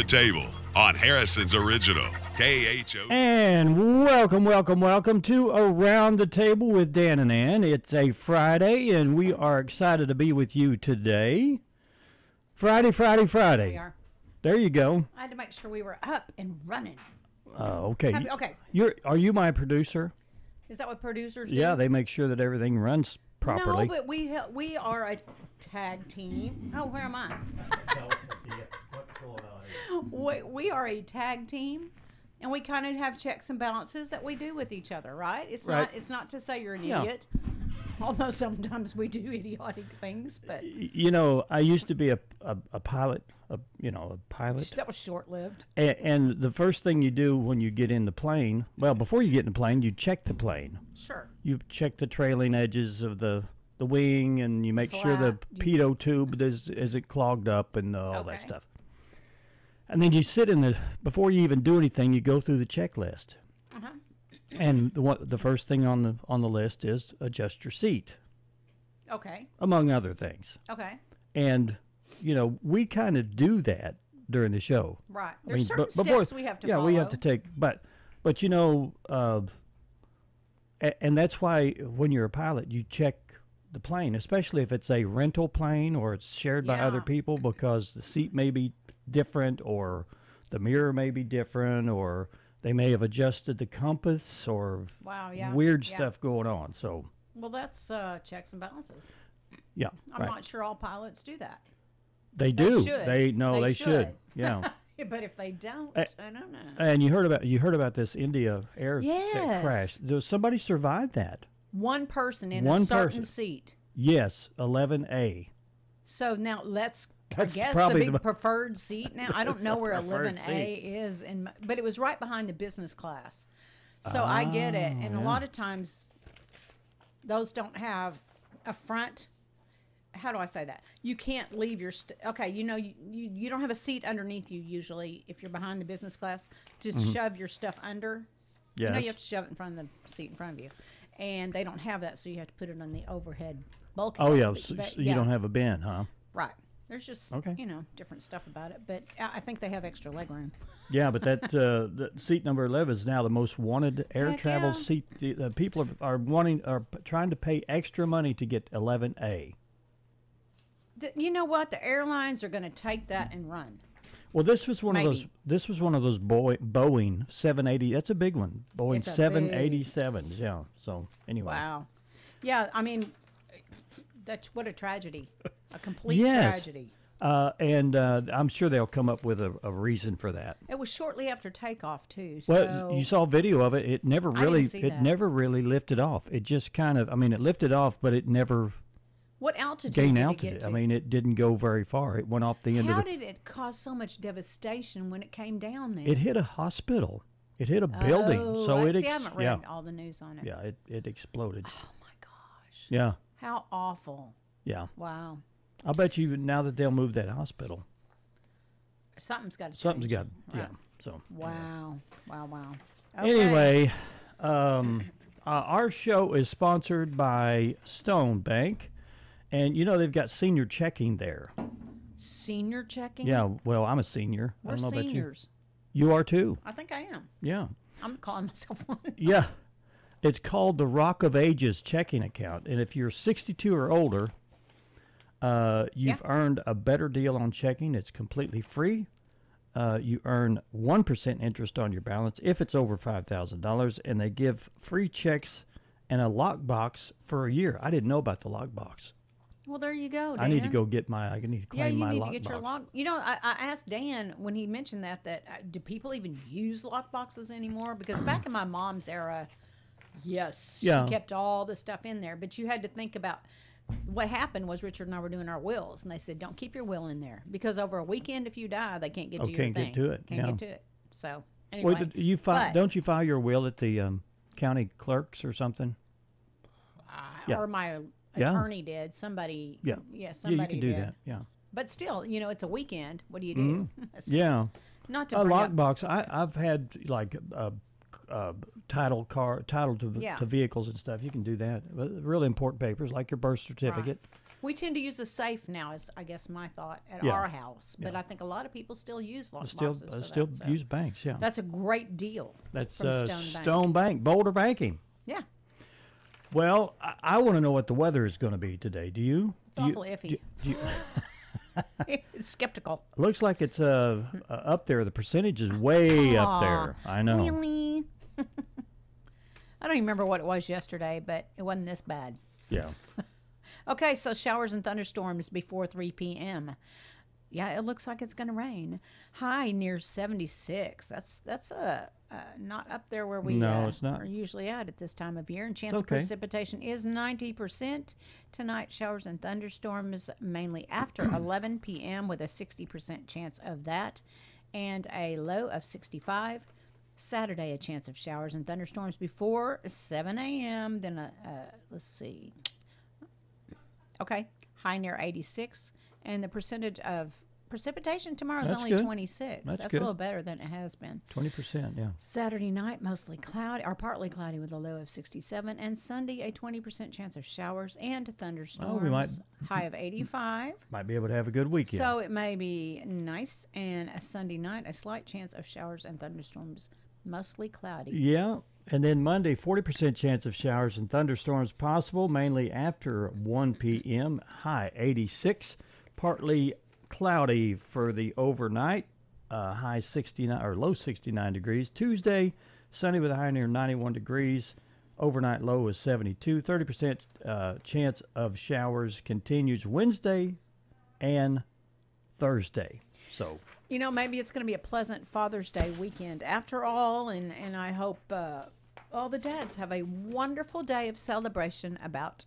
Table on Harrison's Original, KHO. And welcome to Around the Table with Dan and Ann. It's a Friday, and we are excited to be with you today. Friday. We are. There you go. I had to make sure we were up and running. Okay. Okay. Are you my producer? Is that what producers do? Yeah, they make sure that everything runs properly. No, but we are a tag team. Oh, where am I? What's going on here? We are a tag team, and we kind of have checks and balances that we do with each other, right? It's not to say you're an idiot, although sometimes we do idiotic things. But you know, I used to be a pilot. A pilot. That was short-lived. And the first thing you do when you get in the plane, well, before you get in the plane, you check the plane. Sure. You check the trailing edges of the wing, and you make sure the pitot tube isn't clogged up and all that stuff. And then you sit before you even do anything, you go through the checklist. Uh-huh. And the first thing on the list is adjust your seat. Okay. Among other things. Okay. And we kind of do that during the show. Right. There's certain steps we have to follow. Yeah, we have to take, but and that's why when you're a pilot, you check the plane, especially if it's a rental plane or it's shared by other people, because the seat may be different, or the mirror may be different, or they may have adjusted the compass, or weird stuff going on. So. Well, that's checks and balances. Yeah. I'm not sure all pilots do that. They do. They should. Yeah. But if they don't, I don't know. And you heard about this India Air crash. Somebody survived that. One person in a certain seat. Yes, 11A. So now I guess the big preferred seat. Now I don't know where 11A is, but it was right behind the business class. So I get it, and a lot of times those don't have a front. How do I say that? You can't leave your you don't have a seat underneath you usually if you're behind the business class to shove your stuff under. Yes. You have to shove it in front of the seat in front of you, and they don't have that, so you have to put it on the overhead bulkhead. Oh yeah, so you don't have a bin, huh? Right. There's just different stuff about it, but I think they have extra leg room. Yeah, but that the seat number 11 is now the most wanted air travel seat. People are trying to pay extra money to get 11A. You know what? The airlines are going to take that and run. Well, this was one of those Boeing 780. That's a big one. Boeing 787s. Yeah. So anyway. Wow. Yeah. I mean, that's what a tragedy. A complete tragedy. And I'm sure they'll come up with a reason for that. It was shortly after takeoff too. Well, you saw a video of it. It never really lifted off. It just kind of. I mean, it lifted off, but it never. What altitude gain did altitude. it get to? I mean, it didn't go very far. It went off the end of How did it cause so much devastation when it came down there? It hit a hospital. It hit a building. So I haven't read all the news on it. Yeah, it exploded. Oh my gosh. Yeah. How awful. Yeah. Wow. I'll bet you now that they'll move that hospital. Something's got to change. Something's got right. So. Wow. Wow. Okay. Anyway, our show is sponsored by Stone Bank. And, they've got senior checking there. Senior checking? Yeah, well, I'm a senior. We're I don't know seniors. About you. You are too. I think I am. Yeah. I'm calling myself one. Yeah. It's called the Rock of Ages checking account. And if you're 62 or older, you've earned a better deal on checking. It's completely free. You earn 1% interest on your balance if it's over $5,000. And they give free checks and a lockbox for a year. I didn't know about the lockbox. Well, there you go, Dan. I need to go get I need to claim my lockbox. Yeah, you need to get your lock. I asked Dan when he mentioned that do people even use lockboxes anymore? Because back in my mom's era, yes, she kept all the stuff in there. But you had to think about what happened was Richard and I were doing our wills, and they said, don't keep your will in there. Because over a weekend, if you die, they can't get to your thing. Can't get to it. Can't get to it. So, anyway. Well, don't you file your will at the county clerks or something? Or my attorney did. Somebody, somebody you can do that. Yeah, but still, it's a weekend. What do you do? Yeah, not to a bring lockbox. I've had like title to vehicles and stuff. You can do that. Really important papers like your birth certificate. We tend to use a safe now, is I guess my thought at Yeah. our house. But Yeah. I think a lot of people still use lock Still, boxes for still that. So use banks. Yeah, that's a great deal. that's from Stone Bank. Stone Bank, Boulder Banking. Yeah, Well, I want to know what the weather is going to be today. Do you? it's awful iffy. Do you, It's skeptical. looks like it's up there. The percentage is way up there. I know. Really? I don't even remember what it was yesterday, but it wasn't this bad. Yeah. Okay, so showers and thunderstorms before 3 p.m. Yeah, it looks like it's going to rain. High near 76. That's not up there where we No, it's not. are usually at this time of year. And chance It's of okay. precipitation is 90%. Tonight, showers and thunderstorms mainly after 11 p.m. with a 60% chance of that and a low of 65. Saturday, a chance of showers and thunderstorms before 7 a.m. Then, let's see. Okay, high near 86. And the percentage of precipitation tomorrow is That's only good. 26. That's That's good. a little better than it has been. 20%. Yeah. Saturday night, mostly cloudy or partly cloudy with a low of 67. And Sunday, a 20% chance of showers and thunderstorms. High of 85. Might be able to have a good weekend. So it may be nice. And a Sunday night, a slight chance of showers and thunderstorms, mostly cloudy. Yeah. And then Monday, 40% chance of showers and thunderstorms possible, mainly after 1 p.m. High 86. Partly cloudy for the overnight. High 69 or low 69 degrees. Tuesday, sunny with a high near 91 degrees. Overnight low is 72. 30% chance of showers continues Wednesday and Thursday. So. You know, maybe it's going to be a pleasant Father's Day weekend after all, and I hope all the dads have a wonderful day of celebration about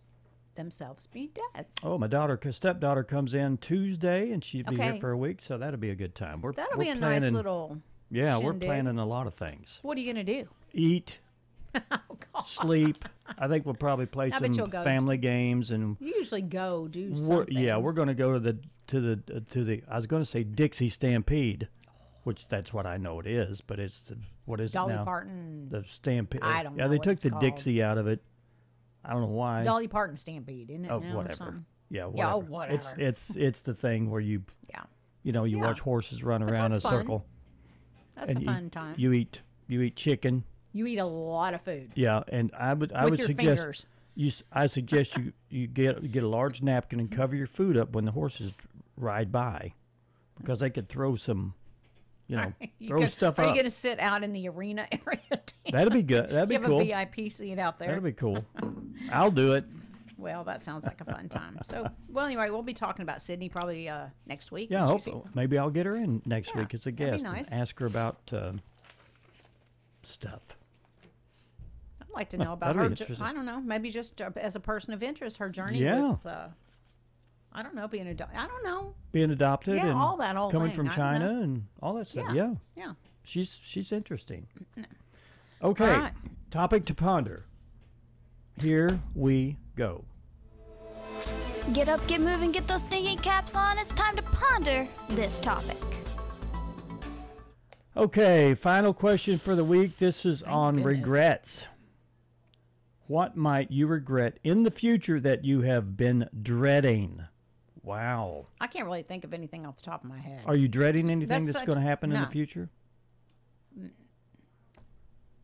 themselves being dads. Oh, my stepdaughter comes in Tuesday, and she'll be here Okay. for a week, so that'll be a good time. That'll we're be a planning, nice little Yeah, we're shindig. planning a lot of things. What are you going to do? Eat, Oh, God. sleep. I think we'll probably play I bet you'll some go family games, and You usually do something. we're going to go to the. I was going to say Dixie Stampede, which that's what I know it is, but it's what is Dolly it now? Parton. The Stampede. I don't Yeah, know they what took it's the called. Dixie out of it. I don't know why. Dolly Parton Stampede, isn't it Oh, now or whatever. something? Yeah, Yeah, whatever. whatever. It's the thing where you Yeah. you Yeah. watch horses run around in a that's fun. circle. That's and a fun time. You eat chicken. You eat a lot of food. Yeah, and I would With your suggest fingers. I suggest you get a large napkin and cover your food up when the horses ride by, because they could throw some, throw stuff Are you up. going to sit out in the arena area? That'd be good. That'd be You have cool. a VIP seat out there. That'd be cool. I'll do it. Well, that sounds like a fun time. So, well, anyway, we'll be talking about Sydney probably next week. Yeah, I What'd hope you so. see? Maybe I'll get her in next Yeah, week as a that'd be guest nice. and ask her about stuff. I'd like to know about That'd be her. interesting. I don't know. Maybe just as a person of interest, her journey Yeah. with, I don't know, being a, I don't know. Being adopted Yeah, and all that whole coming thing. from I don't China know. and all that stuff. Yeah. Yeah. Yeah. She's interesting. Okay, All right. topic to ponder. Here we go. Get up, get moving, get those thinking caps on. It's time to ponder this topic. Okay, final question for the week. This is on goodness. regrets. What might you regret in the future that you have been dreading? Wow. I can't really think of anything off the top of my head. Are you dreading anything That's that's such- going to happen in the no. future?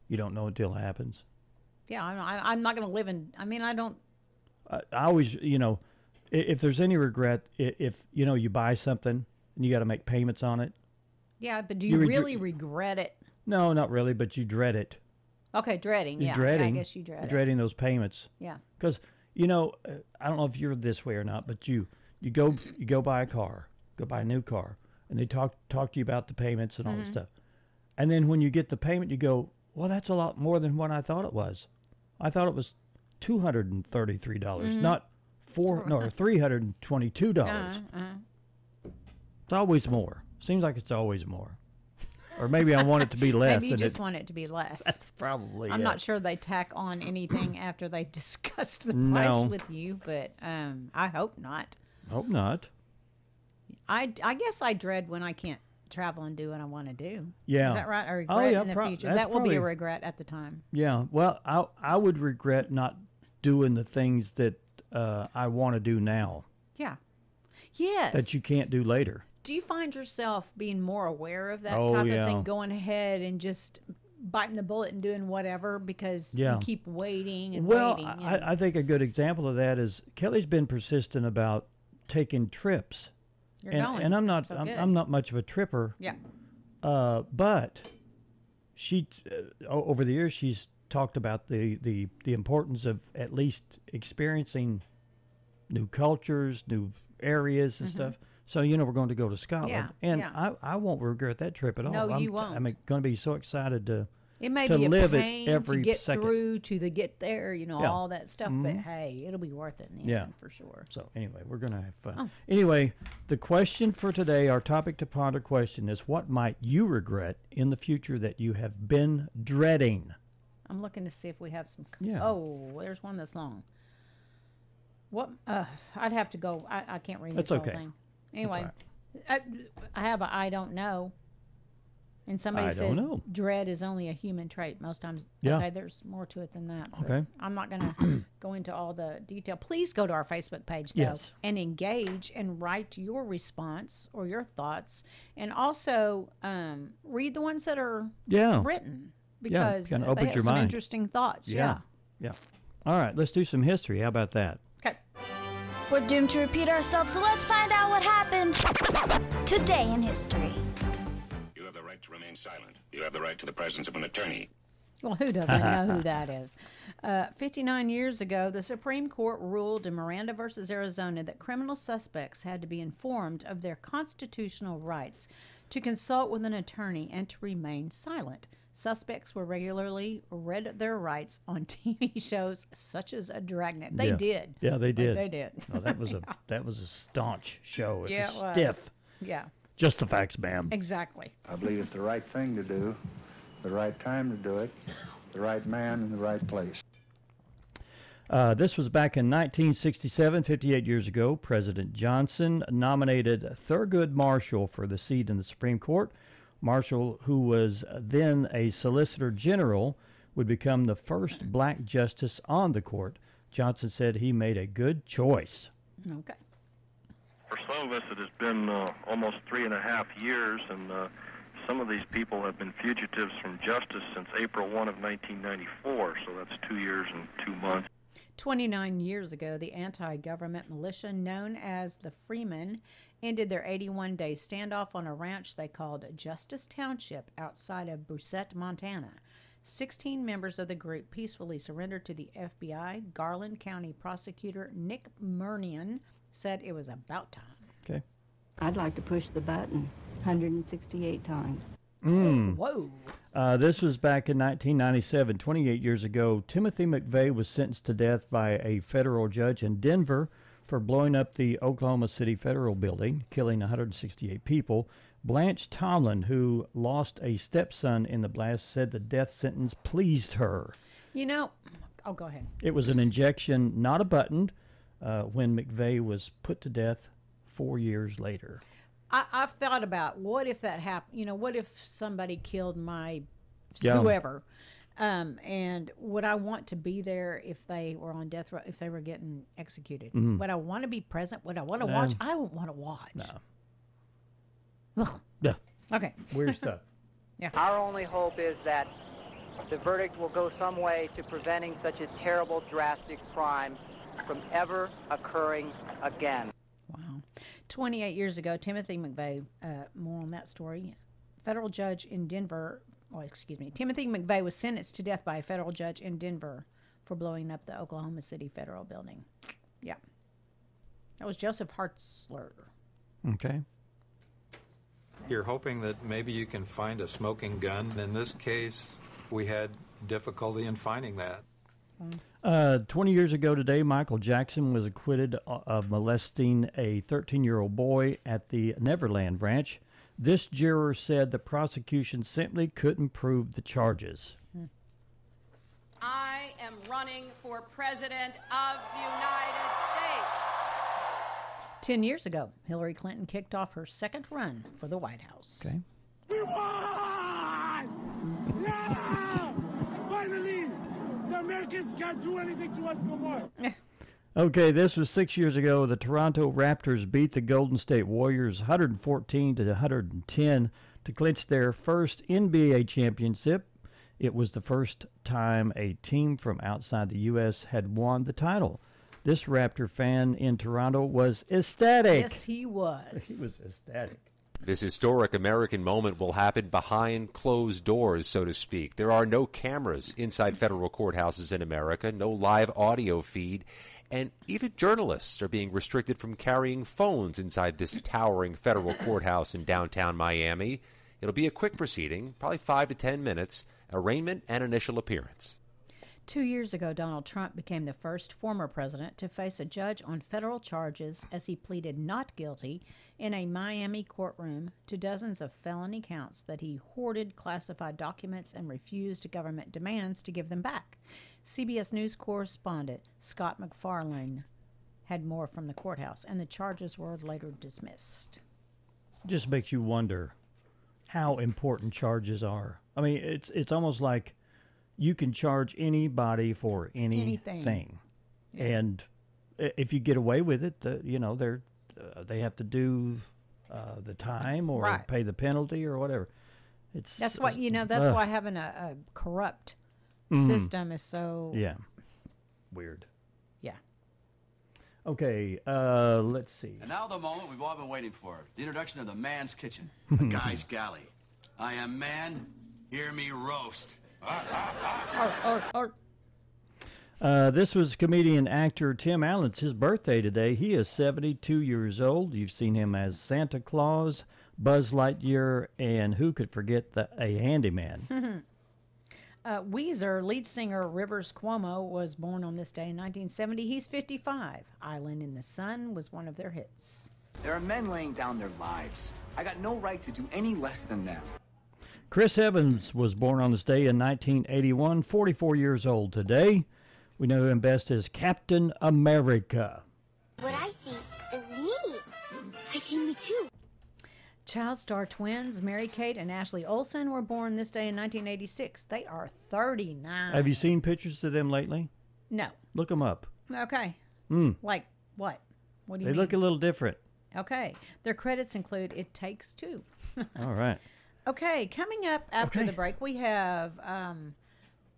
You don't know until it happens. Yeah, I'm not going to live in. I mean, I don't. I always, if there's any regret, if you buy something and you got to make payments on it. Yeah, but do You you regret- really regret it? No, not really, but you dread it. Okay, dreading. You're Yeah, dreading. I guess you dread You're it. dreading those payments. Yeah. Because I don't know if you're this way or not, but you go buy a car, go buy a new car, and they talk to you about the payments and all Mm-hmm. this stuff, and then when you get the payment, you go, well, that's a lot more than what I thought it was. I thought it was $233, not $322. It's always more. Seems like it's always more. Or maybe I want it to be less. Maybe you and just want it to be less. That's probably I'm it. not sure they tack on anything after they've discussed the No. price with you, but I hope not. Hope not. I guess I dread when I can't travel and do what I want to do. Yeah. Is that right? I Oh, regret yeah, in the future. that's That will be a probably- regret at the time. Yeah. Well, I would regret not doing the things that I want to do now. Yeah. Yes. that you can't do later. Do you find yourself being more aware of that Oh, type yeah. of thing, going ahead and just biting the bullet and doing whatever because you keep waiting and waiting? Well, I think a good example of that is Kelly's been persistent about taking trips. You're going. And I'm not So I'm not much of a tripper. Yeah. But she over the years she's talked about the importance of at least experiencing new cultures, new areas and stuff. So, we're going to go to Scotland. Yeah, And yeah. I won't regret that trip at all. No, you won't. I'm going to be so excited to It may to be a live it pain every to get second. through to the get there, Yeah. all that stuff. But hey, it'll be worth it in the end, for sure. So anyway, we're going to have fun. Oh. Anyway, the question for today, our topic to ponder question is, what might you regret in the future that you have been dreading? I'm looking to see if we have some. Yeah. Oh, there's one that's long. What? I'd have to go. I can't read That's this okay. whole thing. Anyway, all I have a I don't know. And somebody I said don't know. dread is only a human trait most times. Yeah. Okay, there's more to it than that. but Okay. I'm not going to go into all the detail. Please go to our Facebook page, though, Yes. and engage and write your response or your thoughts. And also read the ones that are written because kinda they opens have your some mind. interesting thoughts. Yeah. Yeah. All right, let's do some history. How about that? Okay. We're doomed to repeat ourselves, so let's find out what happened today in history. You have the right to remain silent. You have the right to the presence of an attorney. Well, who doesn't know who that is? 59 years ago, the Supreme Court ruled in Miranda versus Arizona that criminal suspects had to be informed of their constitutional rights to consult with an attorney and to remain silent. Suspects were regularly read their rights on TV shows such as Dragnet. They did. Yeah, they did. They did. Oh, that was a staunch show. It Yeah, was it was. stiff. Yeah, Just the facts, ma'am. exactly. I believe it's the right thing to do, the right time to do it, the right man in the right place. This was back in 1967, 58 years ago. President Johnson nominated Thurgood Marshall for the seat in the Supreme Court. Marshall, who was then a Solicitor General, would become the first black justice on the court. Johnson said he made a good choice. Okay. For some of us, it has been almost 3.5 years, and some of these people have been fugitives from justice since April 1 of 1994, so that's 2 years and 2 months. 29 years ago, the anti-government militia known as the Freemen ended their 81-day standoff on a ranch they called Justice Township outside of Brusette, Montana. 16 members of the group peacefully surrendered to the FBI. Garland County prosecutor Nick Murnion said it was about time. Okay. I'd like to push the button 168 times. Whoa. This was back in 1997, 28 years ago. Timothy McVeigh was sentenced to death by a federal judge in Denver for blowing up the Oklahoma City Federal Building, killing 168 people. Blanche Tomlin, who lost a stepson in the blast, said the death sentence pleased her. Go ahead. It was an injection, not a button, when McVeigh was put to death 4 years later. I've thought about what if that happened. What if somebody killed my Yeah. whoever, and would I want to be there if they were on death row, if they were getting executed? Would I want to be present? Would I want to watch? I don't want to watch. No. Ugh. Yeah. Okay. Weird stuff. Our only hope is that the verdict will go some way to preventing such a terrible, drastic crime from ever occurring again. Wow. 28 years ago, Timothy McVeigh, more on that story, federal judge in Denver, Timothy McVeigh was sentenced to death by a federal judge in Denver for blowing up the Oklahoma City Federal Building. Yeah. That was Joseph Hartzler. Okay. You're hoping that maybe you can find a smoking gun. In this case, we had difficulty in finding that. 20 years ago today, Michael Jackson was acquitted of molesting a 13-year-old boy at the Neverland Ranch. This juror said the prosecution simply couldn't prove the charges. I am running for president of the United States. 10 years ago, Hillary Clinton kicked off her second run for the White House. Okay. We won! Yeah! Finally! The Americans can't do anything to us no more. Okay, this was 6 years ago. The Toronto Raptors beat the Golden State Warriors 114 to 110 to clinch their first NBA championship. It was the first time a team from outside the U.S. had won the title. This Raptor fan in Toronto was ecstatic. Yes, he was. He was ecstatic. This historic American moment will happen behind closed doors, so to speak. There are no cameras inside federal courthouses in America, no live audio feed, and even journalists are being restricted from carrying phones inside this towering federal courthouse in downtown Miami. It'll be a quick proceeding, probably 5 to 10 minutes, arraignment and initial appearance. 2 years ago, Donald Trump became the first former president to face a judge on federal charges as he pleaded not guilty in a Miami courtroom to dozens of felony counts that he hoarded classified documents and refused government demands to give them back. CBS News correspondent Scott MacFarlane had more from the courthouse, and the charges were later dismissed. Just makes you wonder how important charges are. I mean, it's almost like you can charge anybody for anything. Yeah. And if you get away with it, they have to do the time or pay the penalty or whatever. That's why having a corrupt system is so weird. Yeah. Okay, let's see. And now the moment we've all been waiting for, the introduction of the man's kitchen, the guy's galley. I am man, hear me roast. This was comedian actor Tim Allen's his birthday today. He is 72 years old. You've seen him as Santa Claus, Buzz Lightyear, and who could forget a handyman? Weezer lead singer Rivers Cuomo was born on this day in 1970. He's 55. Island in the Sun was one of their hits. There are men laying down their lives. I got no right to do any less than them. Chris Evans was born on this day in 1981, 44 years old today. We know him best as Captain America. What I see is me. I see me too. Child star twins Mary-Kate and Ashley Olsen were born this day in 1986. They are 39. Have you seen pictures of them lately? No. Look them up. Okay. Like what? What do you mean? They look a little different. Okay. Their credits include It Takes Two. All right. Okay, coming up after the break, we have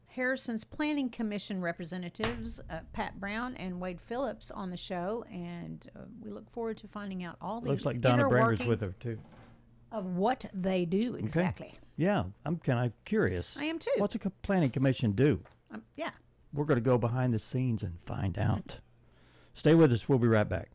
Harrison's Planning Commission representatives, Pat Brown and Wade Phillips, on the show, and we look forward to finding out all the looks like Donna Branger's with her too. Of what they do exactly. Okay. Yeah, I'm kind of curious. I am too. What's a planning commission do? Yeah. We're going to go behind the scenes and find out. Stay with us. We'll be right back.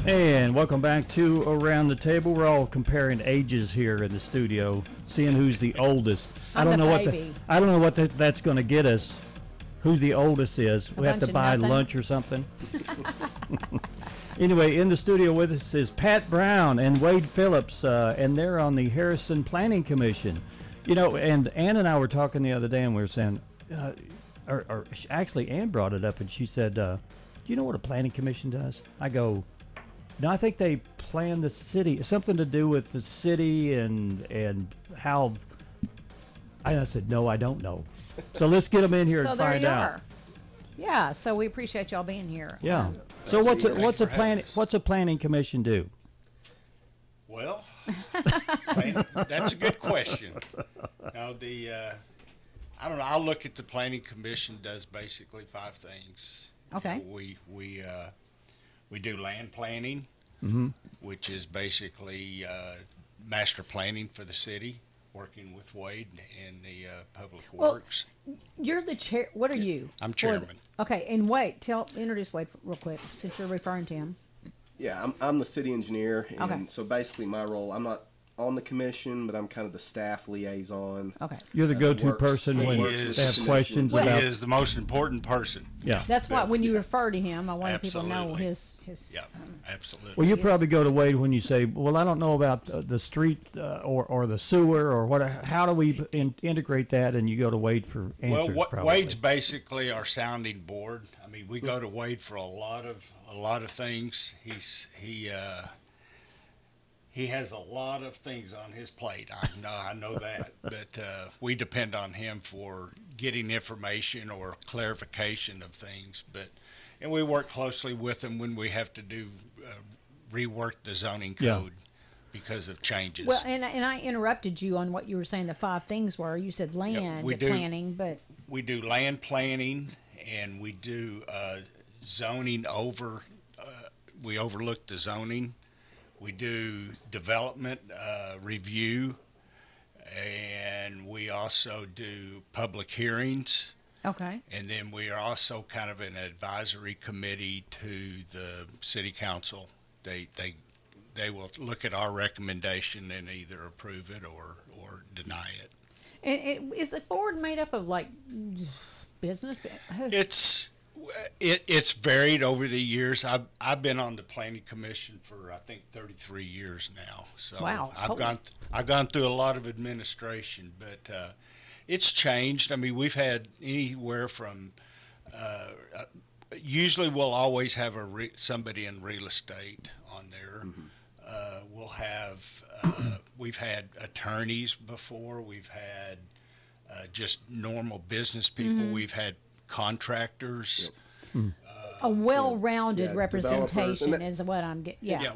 And welcome back to Around the Table. We're all comparing ages here in the studio, seeing who's the oldest. I don't know what that's going to get us. Who's the oldest is. We have to buy lunch or something. Anyway, in the studio with us is Pat Brown and Wade Phillips, and they're on the Harrison Planning Commission. You know, and Ann and I were talking the other day, and we were saying, or actually Ann brought it up, and she said, do you know what a planning commission does? I go, no, I think they plan the city, something to do with the city and how. I said, no, I don't know. So let's get them in here and find out. Yeah, so we appreciate y'all being here. Yeah. So what's a planning commission do? Well, that's a good question. Now I don't know. I'll look at the planning commission does basically 5 things. Okay. We do land planning, which is basically master planning for the city, working with Wade and the Public Works. You're the chair. What are you? I'm chairman. Okay, and Wade, introduce Wade real quick since you're referring to him. Yeah, I'm the city engineer, and Okay. so basically my role, I'm not on the commission, but I'm kind of the staff liaison. Okay. You're the go-to person when they have questions about. He is the most important person. Yeah. That's why when you refer to him, I want people to know his. Yeah, absolutely. Well, you probably go to Wade when you say, "Well, I don't know about the street or the sewer or what. How do we integrate that?" And you go to Wade for answers. Well, Wade's basically our sounding board. I mean, we go to Wade for a lot of things. He has a lot of things on his plate. I know that, but we depend on him for getting information or clarification of things. And we work closely with him when we have to do rework the zoning code because of changes. Well, and I interrupted you on what you were saying. The 5 things were. You said land planning, but we do land planning, and we do zoning we overlook the zoning. We do development review, and we also do public hearings. Okay. And then we are also kind of an advisory committee to the city council. They will look at our recommendation and either approve it or deny it. And is the board made up of like business? It's varied over the years. I've been on the planning commission for I think 33 years now. So wow. I've gone through a lot of administration, but it's changed. I mean, we've had anywhere from usually we'll always have somebody in real estate on there. We'll have we've had attorneys before. We've had just normal business people. We've had contractors. A well-rounded representation is what I'm getting. Yeah.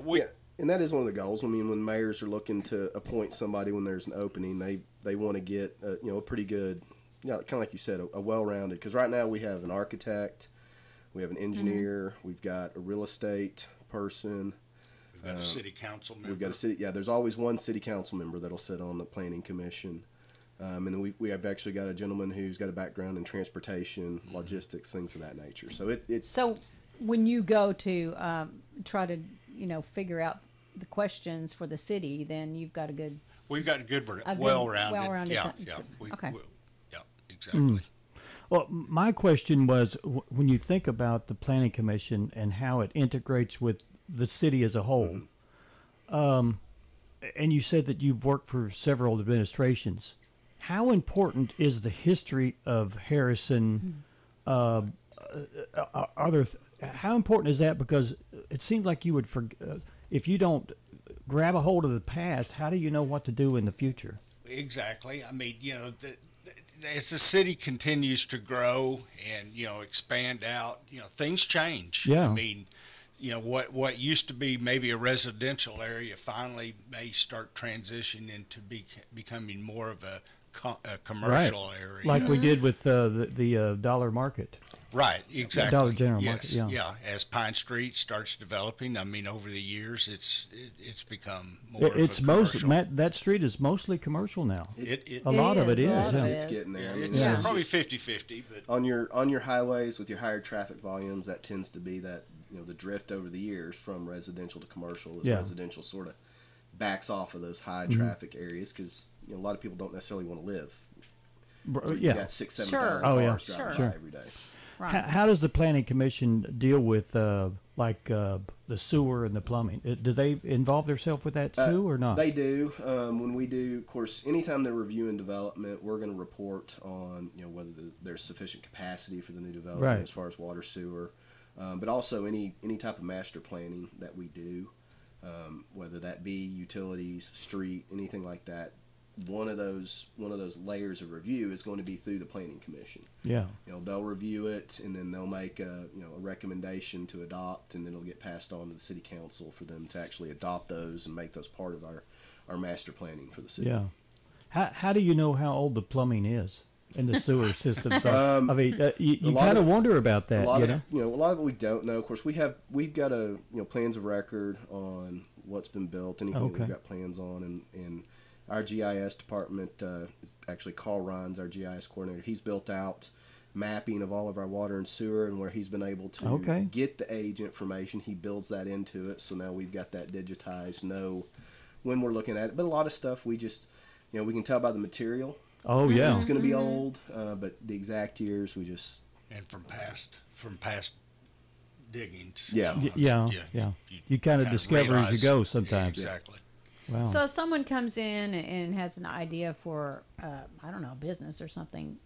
And that is one of the goals. I mean, when mayors are looking to appoint somebody when there's an opening, they want to get a pretty good, kind of like you said, a well-rounded. Because right now we have an architect, we have an engineer, we've got a real estate person. We've got a city council member. We've got there's always one city council member that'll sit on the planning commission. And then we have actually got a gentleman who's got a background in transportation, logistics, things of that nature. So it's so when you go to try to figure out the questions for the city, then you've got we've got a good well-rounded. Yeah, exactly. Well, my question was when you think about the planning commission and how it integrates with the city as a whole, and you said that you've worked for several administrations. How important is the history of Harrison? How important is that? Because it seems like you would if you don't grab a hold of the past, how do you know what to do in the future? Exactly. I mean, as the city continues to grow and expand out, things change. Yeah. I mean, what used to be maybe a residential area finally may start transitioning into becoming more of a commercial area, like we did with the Dollar Market. Right, exactly. Dollar General Market. Yeah. As Pine Street starts developing, I mean, over the years, it's become more. It's mostly that street is mostly commercial now. A lot of it is. It's getting there. It's probably 50-50. But on your highways with your higher traffic volumes, that tends to be that the drift over the years from residential to commercial. As Yeah. residential sort of backs off of those high traffic areas because a lot of people don't necessarily want to live. You got 6,000-7,000 Sure. cars Sure. driving Sure. by every day. Right. How does the planning commission deal with the sewer and the plumbing? Do they involve themselves with that too, or not? They do. When we do, of course, anytime they're reviewing development, we're going to report on whether there's sufficient capacity for the new development Right. as far as water, sewer, but also any type of master planning that we do, whether that be utilities, street, anything like that. One of those layers of review is going to be through the planning commission. Yeah. They'll review it and then they'll make a recommendation to adopt, and then it'll get passed on to the city council for them to actually adopt those and make those part of our master planning for the city. Yeah. How do you know how old the plumbing is in the sewer systems? I mean, you kind of wonder about that. A lot of it we don't know. Of course, we've got plans of record on what's been built, anything that we've got plans on, and our GIS department, actually Carl Ryan's our GIS coordinator. He's built out mapping of all of our water and sewer, and where he's been able to get the age information, he builds that into it. So now we've got that digitized, know when we're looking at it. But a lot of stuff we just, we can tell by the material. Oh yeah, it's going to be old, but the exact years we just from past diggings. Yeah. You kind of discover as you go sometimes. Exactly. Wow. So if someone comes in and has an idea for, I don't know, a business or something,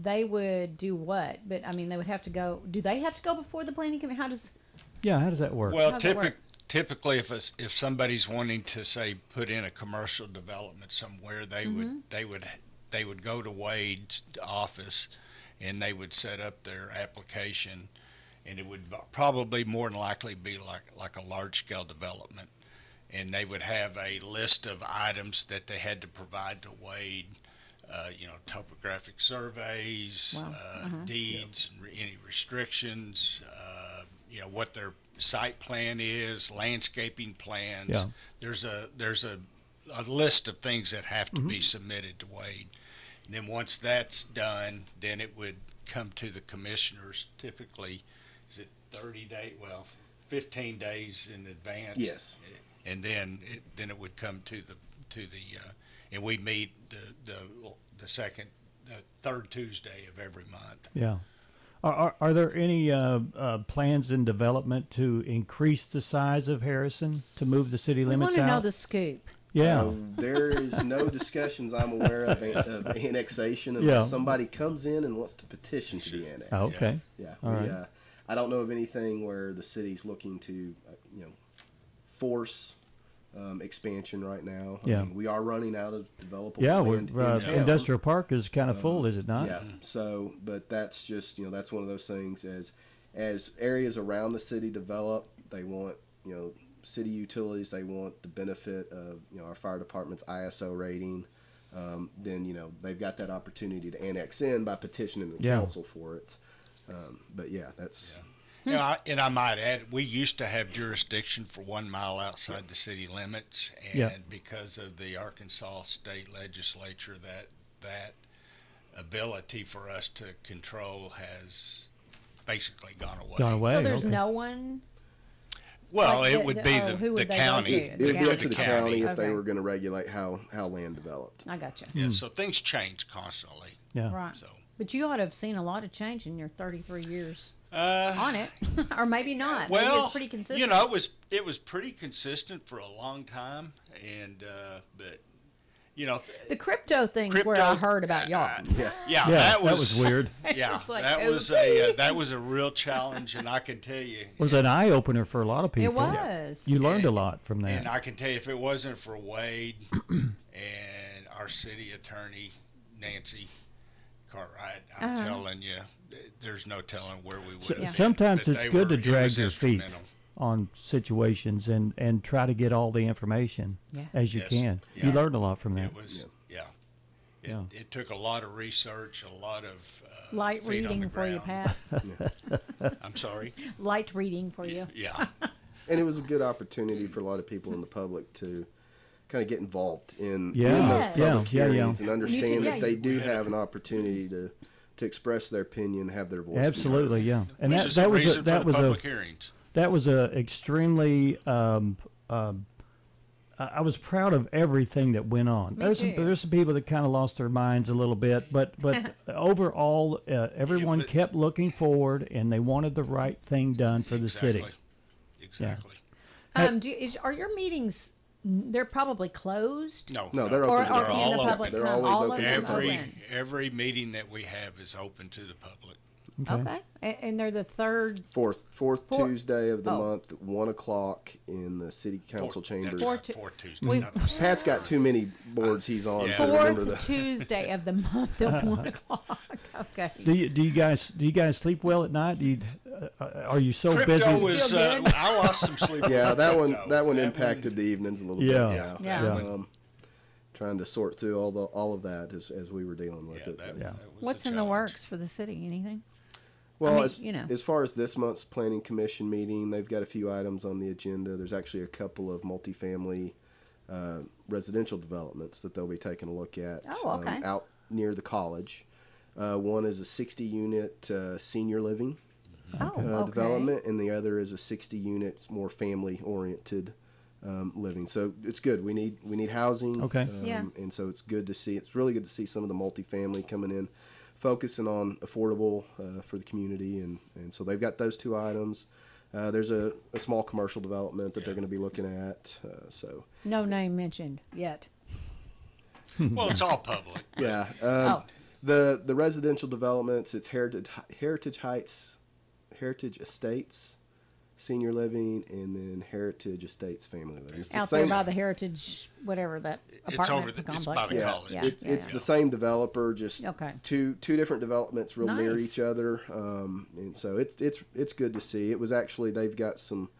they would do what? But I mean, they would have to go. Do they have to go before the planning committee? How does that work? Well, typically, if somebody's wanting to say put in a commercial development somewhere, they would go to Wade's office, and they would set up their application, and it would probably more than likely be like a large scale development. And they would have a list of items that they had to provide to Wade, topographic surveys, deeds, any restrictions, what their site plan is, landscaping plans. Yeah. There's a list of things that have to be submitted to Wade. And then once that's done, then it would come to the commissioners. Typically, is it 30 days? Well, 15 days in advance. Yes. And then it would come to the and we meet the third Tuesday of every month. Yeah. Are there any plans in development to increase the size of Harrison to move the city limits out? We want to know the scoop. Yeah. There is no discussions I'm aware of annexation unless somebody comes in and wants to petition to be annexed. Oh, okay. Yeah. All right. I don't know of anything where the city's looking to, force expansion right now. I mean, we are running out of developable land in town. Industrial Park is kind of full, is it not? Yeah. So, but that's just that's one of those things. As areas around the city develop, they want city utilities. They want the benefit of our fire department's ISO rating. Then they've got that opportunity to annex in by petitioning the council for it. But that's. And I might add, we used to have jurisdiction for 1 mile outside the city limits, and because of the Arkansas state legislature, that ability for us to control has basically gone away. So there's no one. Well, it would be the county. It would go to the county if they were going to regulate how land developed. I got you. Yeah, so things change constantly. Yeah. Right. So. But you ought to have seen a lot of change in your 33 years on it, or maybe not. Well, maybe it's pretty consistent. It was pretty consistent for a long time, and but the crypto thing's where I heard about y'all. Yeah, that was weird. Yeah, like, that was a real challenge, and I can tell you, it was an eye opener for a lot of people. It was. You learned a lot from that. And I can tell you, if it wasn't for Wade and our city attorney Nancy Cartwright, I'm telling you, there's no telling where we would have been. Sometimes it's good to drag your feet on situations and try to get all the information as you can. Yeah. You learned a lot from that. It was, It took a lot of research, a lot of light reading for you, Pat. I'm sorry. Light reading for you. Yeah. And it was a good opportunity for a lot of people in the public to kind of get involved in those public hearings and understand that they do have an opportunity to express their opinion, have their voice. Absolutely, and that was that was a extremely. I was proud of everything that went on. There's some people that kind of lost their minds a little bit, but overall, everyone kept looking forward, and they wanted the right thing done for the city. Exactly. Yeah. Are your meetings? They're probably closed. No, they're open. Or They're can all the public open. come? All of them Every open. every meeting that we have is open to the public. Okay. And they're the fourth Tuesday of the month, 1 o'clock in the city council chambers. Fourth Tuesday. Pat's got too many boards he's on. To remember Fourth Tuesday of the month at 1 o'clock. Okay. Do you guys sleep well at night? Are you so Crypto busy? was, I lost some sleep. Yeah, that one impacted the evenings a little bit. Yeah. Trying to sort through all of that as we were dealing with it. What's in the works for the city? Anything? Well, as far as this month's planning commission meeting, they've got a few items on the agenda. There's actually a couple of multifamily residential developments that they'll be taking a look at out near the college. One is a 60-unit senior living development, and the other is a 60-unit more family-oriented living. So it's good. We need housing. Okay. And so it's good to see. It's really good to see some of the multifamily coming in, focusing on affordable for the community, and so they've got those two items. There's a small commercial development that they're going to be looking at. So no name mentioned yet. Well, it's all public. Yeah. The residential developments, it's Heritage Heights, Heritage Estates, Senior Living, and then Heritage Estates Family Living. It's out there by the Heritage, whatever that apartment complex. It's by the college. It's the same developer, just two different developments real near each other, and so it's good to see. It was actually, they've got some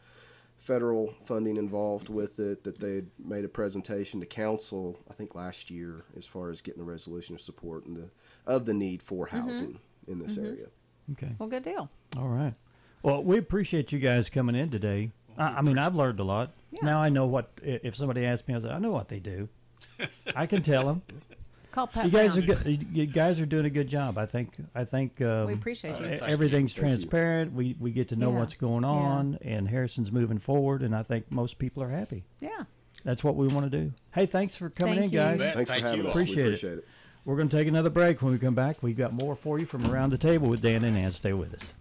federal funding involved with it that they made a presentation to council, I think last year, as far as getting a resolution of support and the need for housing in this area. Okay. Well, good deal. All right. Well, we appreciate you guys coming in today. I mean, I've learned a lot. Yeah. Now I know what, if somebody asks me, I know what they do. I can tell them. Call Pat. You guys are doing a good job. I think. We appreciate you. Everything's transparent. We get to know what's going on, and Harrison's moving forward, and I think most people are happy. Yeah. That's what we want to do. Hey, thanks for coming in, guys. Thanks for having us. Appreciate it. We're going to take another break. When we come back, we've got more for you from Around the Table with Dan and Ann. Stay with us.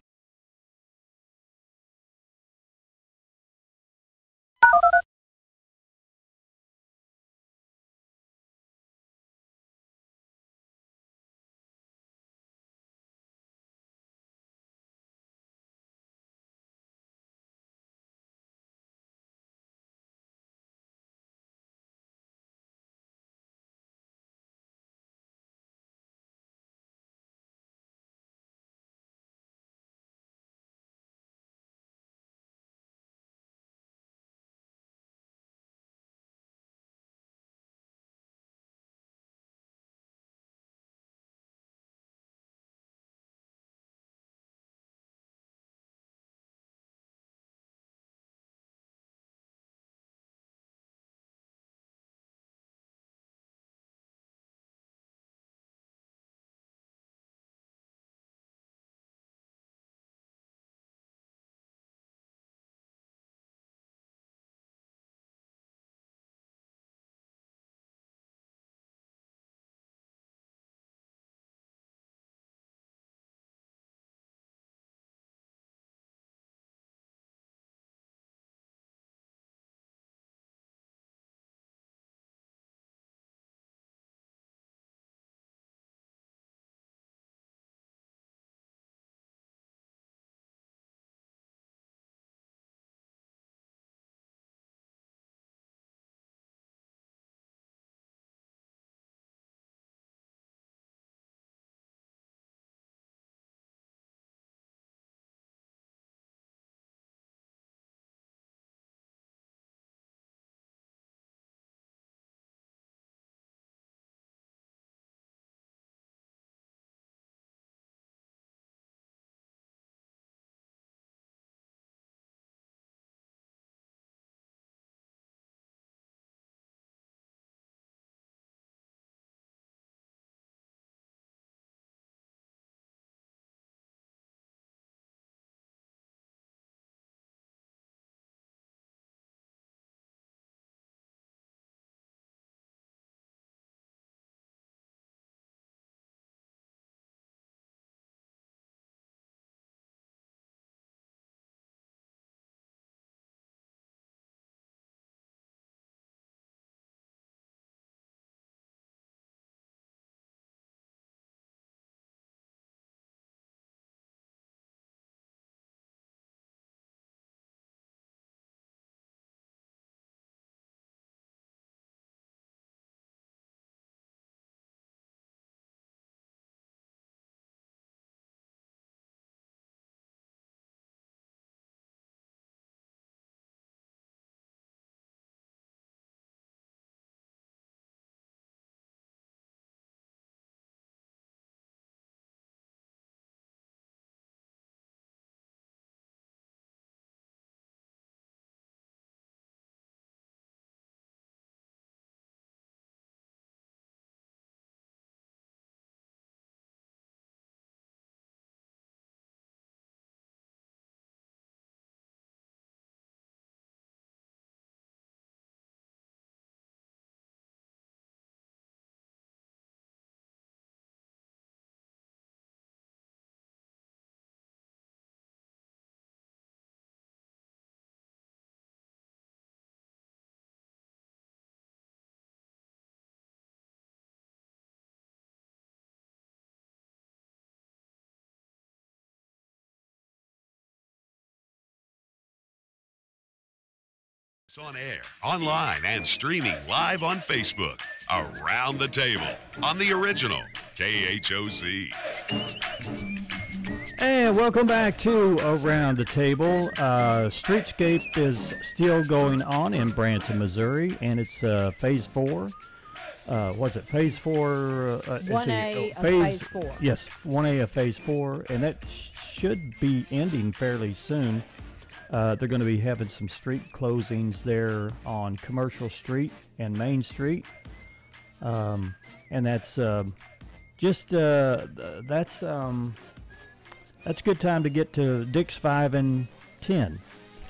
It's on air, online, and streaming live on Facebook. Around the Table on the original KHOC. And welcome back to Around the Table. Streetscape is still going on in Branson, Missouri, and it's Phase 4. What's it? Phase 4. 1A of Phase 4. Yes, 1A of Phase 4, and that should be ending fairly soon. They're going to be having some street closings there on Commercial Street and Main Street, and that's that's a good time to get to Dick's 5 and 10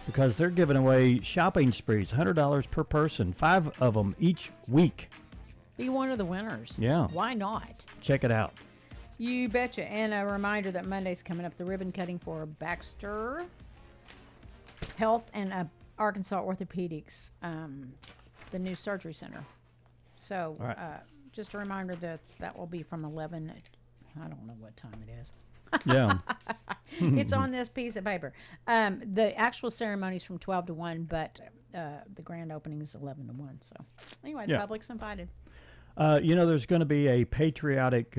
because they're giving away shopping sprees, $100 per person, 5 of them each week. Be one of the winners. Yeah. Why not? Check it out. You betcha. And a reminder that Monday's coming up, the ribbon cutting for Baxter Health and Arkansas Orthopedics, the new surgery center. So right. Just a reminder that will be from 11. I don't know what time it is. Yeah. It's on this piece of paper. The actual ceremony is from 12 to 1, but the grand opening is 11 to 1. So anyway, the public's invited. There's going to be a patriotic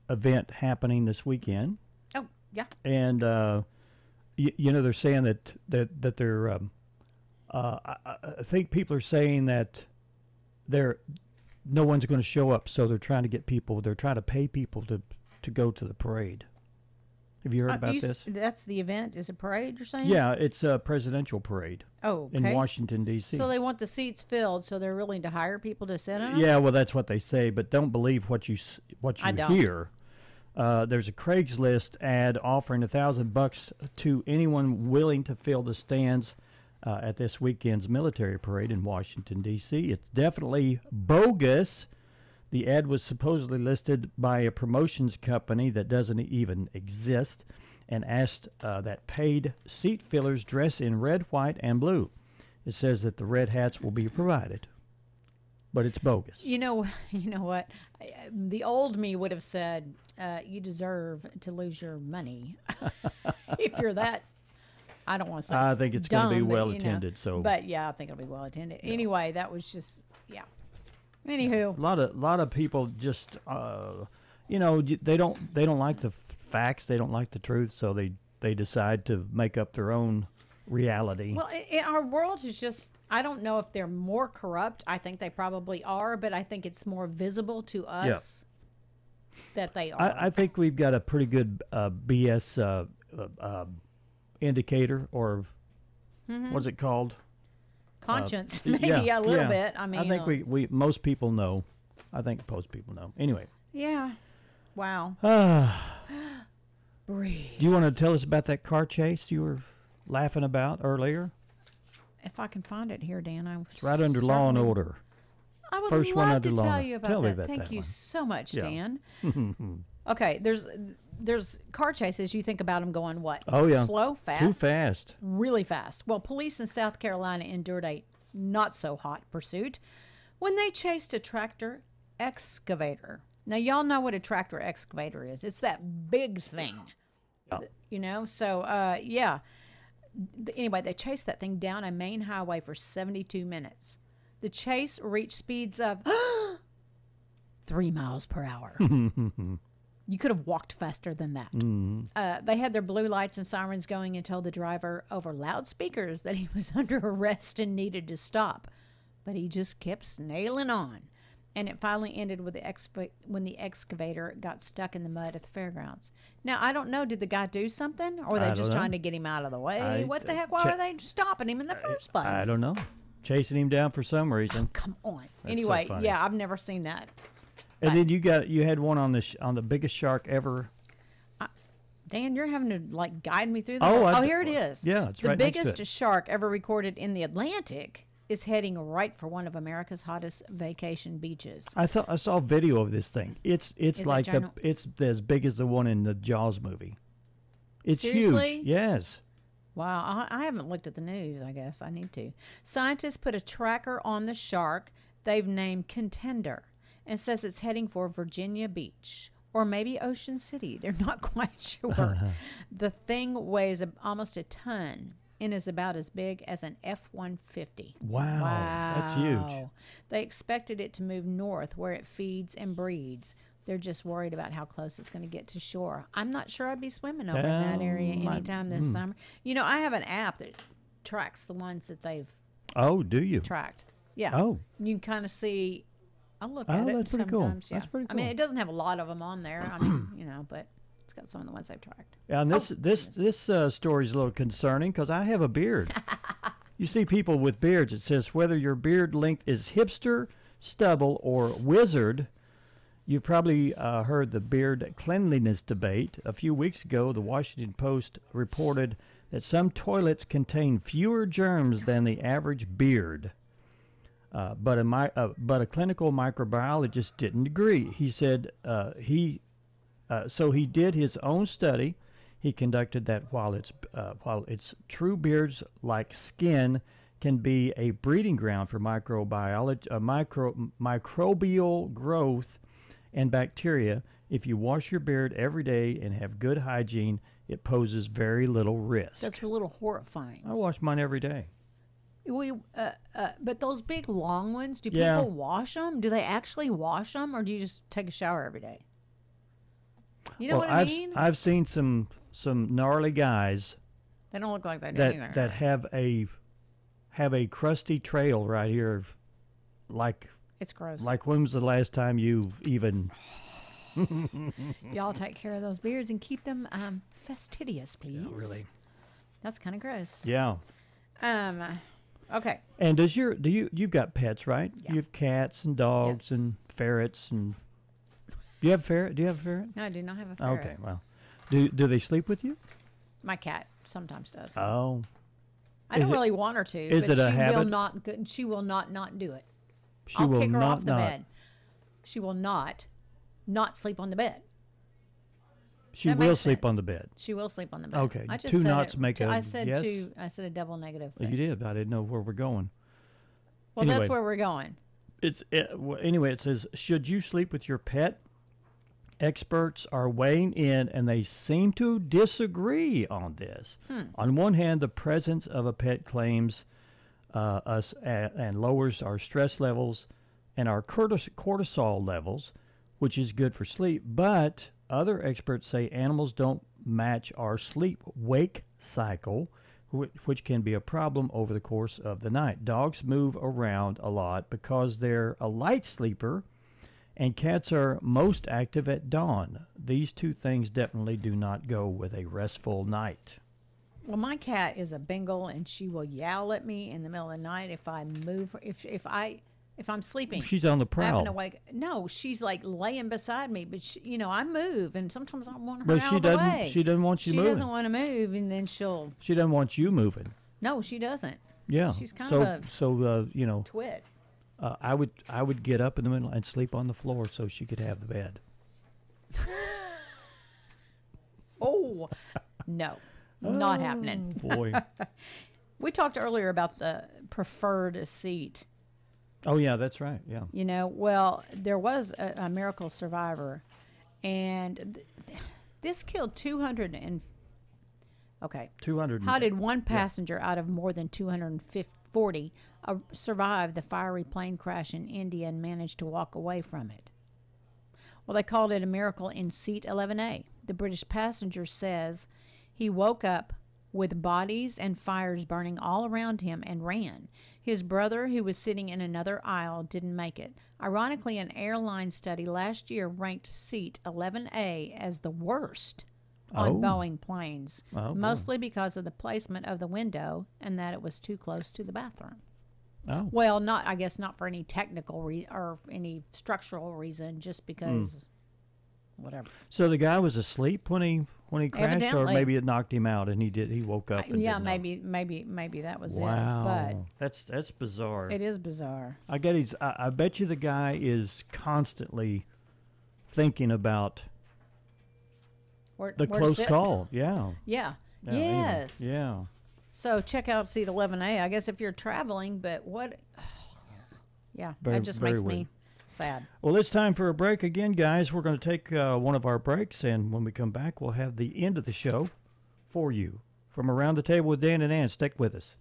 event happening this weekend. Oh, yeah. And, they're saying that they're, I think people are saying that no one's going to show up, so they're trying to pay people to go to the parade. Have you heard about this? That's the event? Is it parade, you're saying? Yeah, it's a presidential parade. Oh, okay. In Washington, D.C. So they want the seats filled, so they're willing to hire people to sit in them? Yeah, well, that's what they say, but don't believe what you hear. There's a Craigslist ad offering $1,000 to anyone willing to fill the stands at this weekend's military parade in Washington, D.C. It's definitely bogus. The ad was supposedly listed by a promotions company that doesn't even exist and asked that paid seat fillers dress in red, white, and blue. It says that the red hats will be provided, but it's bogus. You know what? The old me would have said, you deserve to lose your money if you're that. I don't want to say I think it's going to be well attended. But yeah, I think it'll be well attended. Yeah. Anyway, that was just Anywho, a lot of people just they don't like the facts, they don't like the truth, so they decide to make up their own reality. Well, our world is just, I don't know if they're more corrupt. I think they probably are, but I think it's more visible to us that they are. I think we've got a pretty good BS indicator, or what's it called? Conscience, maybe a little bit. I mean, I think we most people know. I think most people know. Anyway. Yeah. Wow. Breathe. Do you want to tell us about that car chase you were laughing about earlier? If I can find it here, Dan, it's right under Law and Order. I would First love one under to Law tell you about that. Thank that you one. so much, Yeah. Dan. Okay, there's car chases. You think about them going what? Oh, yeah. Slow, fast? Too fast. Really fast. Well, police in South Carolina endured a not-so-hot pursuit when they chased a tractor excavator. Now, y'all know what a tractor excavator is. It's that big thing, So, Anyway, they chased that thing down a main highway for 72 minutes. The chase reached speeds of 3 miles per hour. You could have walked faster than that. They had their blue lights and sirens going and told the driver over loudspeakers that he was under arrest and needed to stop. But he just kept snailing on. And it finally ended with when the excavator got stuck in the mud at the fairgrounds. Now, I don't know, did the guy do something? Or were they just trying to get him out of the way? What the heck? Why were they stopping him in the first place? I don't know. Chasing him down for some reason. Oh, come on. That's Anyway, so funny. I've never seen that. And then you had one on the biggest shark ever. Dan, you're having to guide me through the here it is. Yeah, it's right the next to biggest it. shark ever recorded in the Atlantic is heading right for one of America's hottest vacation beaches. I saw a video of this thing. It's like it's as big as the one in the Jaws movie. It's Seriously? huge. Yes. Wow, I haven't looked at the news. I guess I need to. Scientists put a tracker on the shark they've named Contender and says it's heading for Virginia Beach or maybe Ocean City. They're not quite sure. The thing weighs almost a ton and is about as big as an F-150. Wow, that's huge. They expected it to move north where it feeds and breeds. They're just worried about how close it's going to get to shore. I'm not sure I'd be swimming over in that area anytime this summer. You know, I have an app that tracks the ones that they've do you? tracked. Yeah. Oh. You can kind of see. I'll look at it that's pretty cool. sometimes. Yeah. That's pretty cool. I mean, it doesn't have a lot of them on there. I mean, you know, but it's got some of the ones I've tracked. Yeah, and this story is a little concerning because I have a beard. You see people with beards. It says whether your beard length is hipster, stubble, or wizard. You've probably heard the beard cleanliness debate. A few weeks ago, the Washington Post reported that some toilets contain fewer germs than the average beard. But a clinical microbiologist didn't agree. He said so he did his own study. He conducted that while it's true, beards like skin can be a breeding ground for microbial growth and bacteria. If you wash your beard every day and have good hygiene, it poses very little risk. That's a little horrifying. I wash mine every day. But those big long ones, do people wash them? Do they actually wash them, or do you just take a shower every day? You know what I mean? I've seen some gnarly guys. They don't look like they do either. That have a crusty trail right here, like it's gross. Like when was the last time you even? Y'all take care of those beards and keep them fastidious, please. Yeah, really. That's kind of gross. Yeah. Okay. And you've got pets, right? Yeah. You have cats and dogs and ferrets and. Do you have a ferret? No, I do not have a ferret. Okay, well, do they sleep with you? My cat sometimes does. Oh. I don't really want her to. Is but it a she habit? She will not do it. I'll kick her off the bed. She will not sleep on the bed. She will sleep on the bed. She will sleep on the bed. Okay. I just two said knots it. make a I said yes? two. I said a double negative. You did. I didn't know where we're going. Well, anyway, that's where we're going. Anyway, it says, should you sleep with your pet? Experts are weighing in, and they seem to disagree on this. On one hand, the presence of a pet claims us and lowers our stress levels and our cortisol levels, which is good for sleep. But other experts say animals don't match our sleep-wake cycle, which can be a problem over the course of the night. Dogs move around a lot because they're a light sleeper, and cats are most active at dawn. These two things definitely do not go with a restful night. Well, my cat is a Bengal, and she will yowl at me in the middle of the night if I move. If I'm sleeping, she's on the prowl. Having to wake. No, she's like laying beside me, but I move, and sometimes I want her but out of the way. She doesn't want you moving. She doesn't want to move, and then she'll. She doesn't want you moving. No, she doesn't. Yeah. She's kind of a twit. I would get up in the middle and sleep on the floor so she could have the bed. Oh, no, not happening. Boy. We talked earlier about the preferred seat. Oh, yeah, that's right. Yeah. Well, there was a miracle survivor, and this killed 200 and... Okay. 200. How did one passenger out of more than 240 survive the fiery plane crash in India and manage to walk away from it? Well, they called it a miracle in seat 11A. The British passenger says he woke up with bodies and fires burning all around him and ran. His brother, who was sitting in another aisle, didn't make it. Ironically, an airline study last year ranked seat 11A as the worst on Boeing planes, mostly because of the placement of the window and that it was too close to the bathroom. Oh. Well, I guess not for any technical or any structural reason, just because whatever. So the guy was asleep when he crashed, Evidently. or maybe it knocked him out and he woke up. And maybe that was wow. it. But that's bizarre. It is bizarre. I bet you the guy is constantly thinking about the close call. Yeah. Yeah. Yes. Anyway. Yeah. So check out seat 11A. I guess if you're traveling, but what? Yeah, that just makes me sad. Well, it's time for a break again, guys. We're going to take one of our breaks, and when we come back, we'll have the end of the show for you. from Around the Table with Dan and Ann. Stick with us.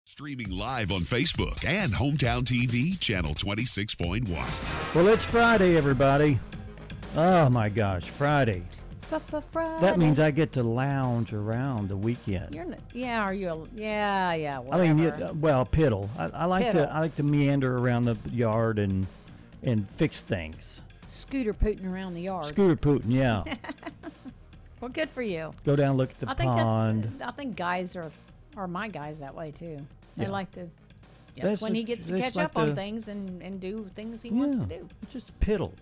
Streaming live on Facebook and Hometown TV, channel 26.1. Well, it's Friday, everybody. Oh, my gosh, Friday. Friday. That means I get to lounge around the weekend. Yeah, are you? Yeah. Whatever. I mean, piddle. I like to meander around the yard and fix things. Scooter pooting around the yard. Scooter pooting, yeah. Well, good for you. Go down, look at the pond. I think guys are my guys that way too. They like to That's when he gets to catch up on things and do things he wants to do. Just piddle.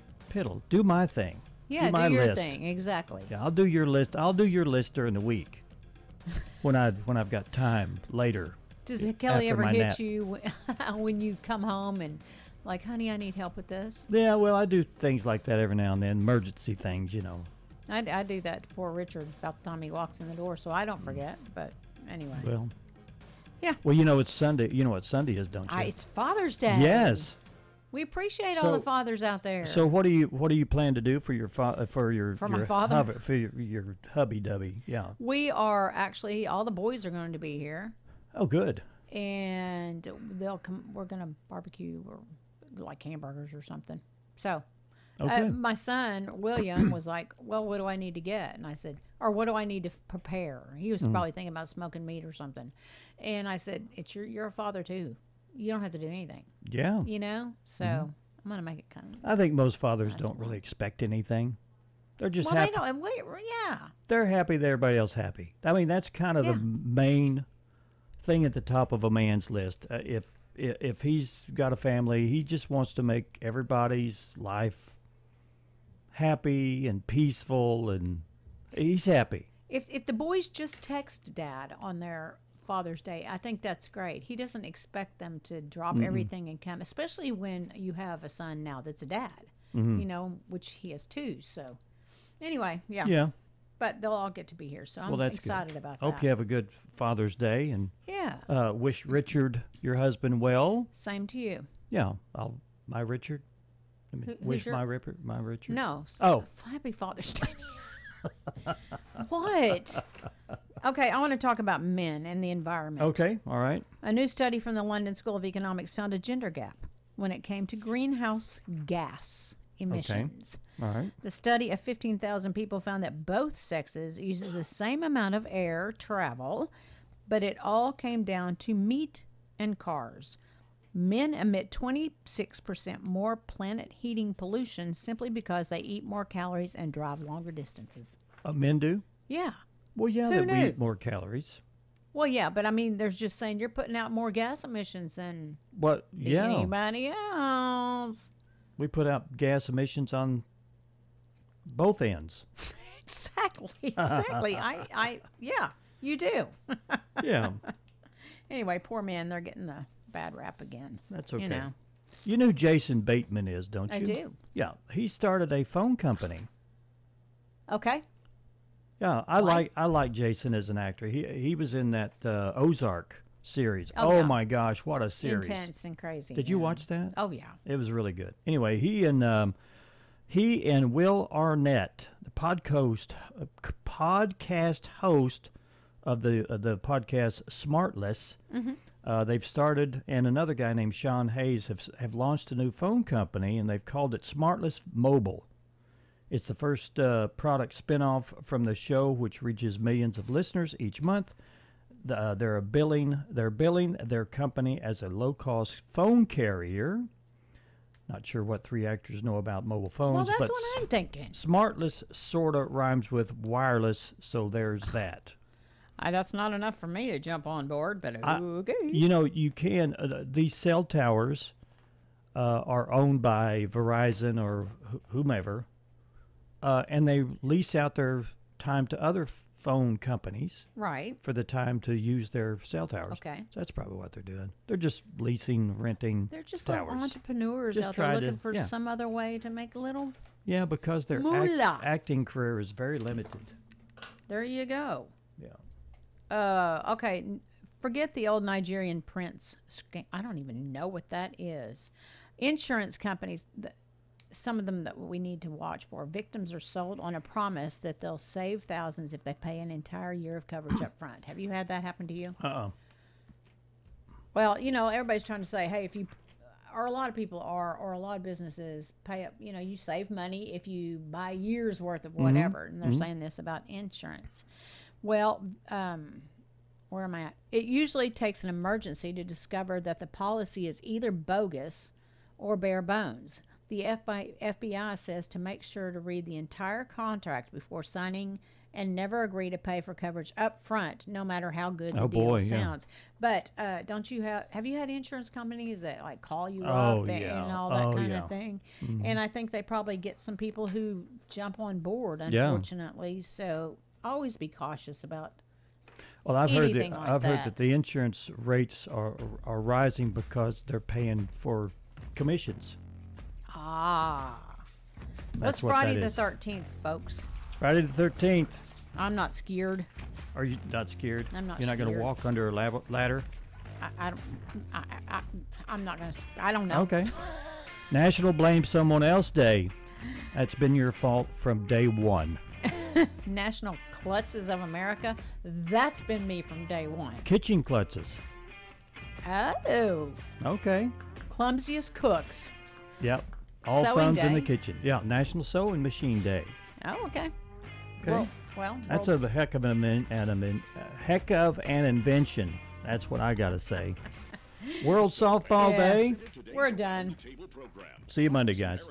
Do my thing. Yeah, do your list. thing. Exactly. Yeah, I'll do your list. I'll do your list during the week when I've got time later. Does Kelly ever hit you when you come home and like, honey, I need help with this? Yeah, well, I do things like that every now and then, emergency things, you know. I do that to poor Richard about the time he walks in the door, so I don't forget. But anyway. Well. Yeah. Well, you know it's Sunday. You know what Sunday is, don't you? It's Father's Day. Yes. We appreciate all the fathers out there. So what do you plan to do for your my father for your hubby dubby? Yeah. We are actually all the boys are going to be here. Oh, good. And they'll come. We're going to barbecue or like hamburgers or something. So, my son William was like, "Well, what do I need to get?" And I said, "Or what do I need to prepare?" He was probably thinking about smoking meat or something. And I said, "You're a father too. You don't have to do anything." Yeah. You know? So I'm going to make it kind of. I think most fathers don't really expect anything. They're just happy. Well, they don't. Yeah. They're happy that everybody else happy. I mean, that's kind of the main thing at the top of a man's list. If he's got a family, he just wants to make everybody's life happy and peaceful, and he's happy. If the boys just text Dad on their Father's Day, I think that's great. He doesn't expect them to drop everything and come, especially when you have a son now that's a dad, you know, which he has too. So anyway, yeah. But they'll all get to be here, so I'm excited about that. Hope you have a good Father's Day, and wish Richard, your husband, well. Same to you. Yeah, my Richard. Wish my Richard. No. Happy Father's Day. What? Okay, I want to talk about men and the environment. Okay, all right. A new study from the London School of Economics found a gender gap when it came to greenhouse gas emissions. Okay. All right. The study of 15,000 people found that both sexes uses the same amount of air travel, but it all came down to meat and cars. Men emit 26% more planet heating pollution simply because they eat more calories and drive longer distances. Men do? Yeah. Well, yeah, Who we knew? eat more calories. Well, yeah, but I mean, there's just saying you're putting out more gas emissions than anybody else. We put out gas emissions on both ends. Exactly. Yeah, you do. Yeah. Anyway, poor men, they're getting the bad rap again. That's okay. You know. You know who Jason Bateman is, don't you? I do. Yeah, he started a phone company. Okay. Yeah, I like Jason as an actor. He was in that Ozark series. Oh my gosh, what a series! Intense and crazy. Did you watch that? Oh yeah. It was really good. Anyway, he and Will Arnett, the podcast host of the podcast Smartless, they've started, and another guy named Sean Hayes have launched a new phone company, and they've called it Smartless Mobile. It's the first product spinoff from the show, which reaches millions of listeners each month. They're billing their company as a low-cost phone carrier. Not sure what three actors know about mobile phones. Well, that's but what I'm thinking. Smartless sort of rhymes with wireless, so there's that. That's not enough for me to jump on board, but okay. You know, you can. These cell towers are owned by Verizon or whomever. And they lease out their time to other phone companies. Right. For the time to use their cell towers. Okay. So that's probably what they're doing. They're just leasing, renting. They're just towers. little entrepreneurs Just out there looking to, for some other way to make a little. Yeah, because their acting career is very limited. There you go. Yeah. Okay. Forget the old Nigerian prince scam. I don't even know what that is. Insurance companies. Some of them that we need to watch for. Victims are sold on a promise that they'll save thousands if they pay an entire year of coverage up front. Have you had that happen to you? Well, you know, everybody's trying to say, hey, if you, or a lot of people are, or a lot of businesses pay up, you know, you save money if you buy a year's worth of whatever. And they're saying this about insurance. Well, where am I at? It usually takes an emergency to discover that the policy is either bogus or bare bones. The FBI says to make sure to read the entire contract before signing and never agree to pay for coverage up front, no matter how good the deal sounds. But don't you have you had insurance companies that like call you up and all that kind of thing? Mm-hmm. And I think they probably get some people who jump on board, unfortunately. So always be cautious about. Well, I've heard that the insurance rates are rising because they're paying for commissions. What's Friday the 13th, folks? Friday the 13th. I'm not scared. Are you not scared? I'm not. You're not going to walk under a ladder. I'm not going to. I don't know. Okay. National Blame Someone Else Day. That's been your fault from day one. National Klutzes of America. That's been me from day one. Kitchen klutzes. Oh. Okay. Clumsiest cooks. Yep. All thumbs in the kitchen. Yeah. National Sewing Machine Day. Oh, okay. Okay. Well, that's a heck of an invention. That's what I gotta say. World Softball Day. We're done. See you Monday, guys.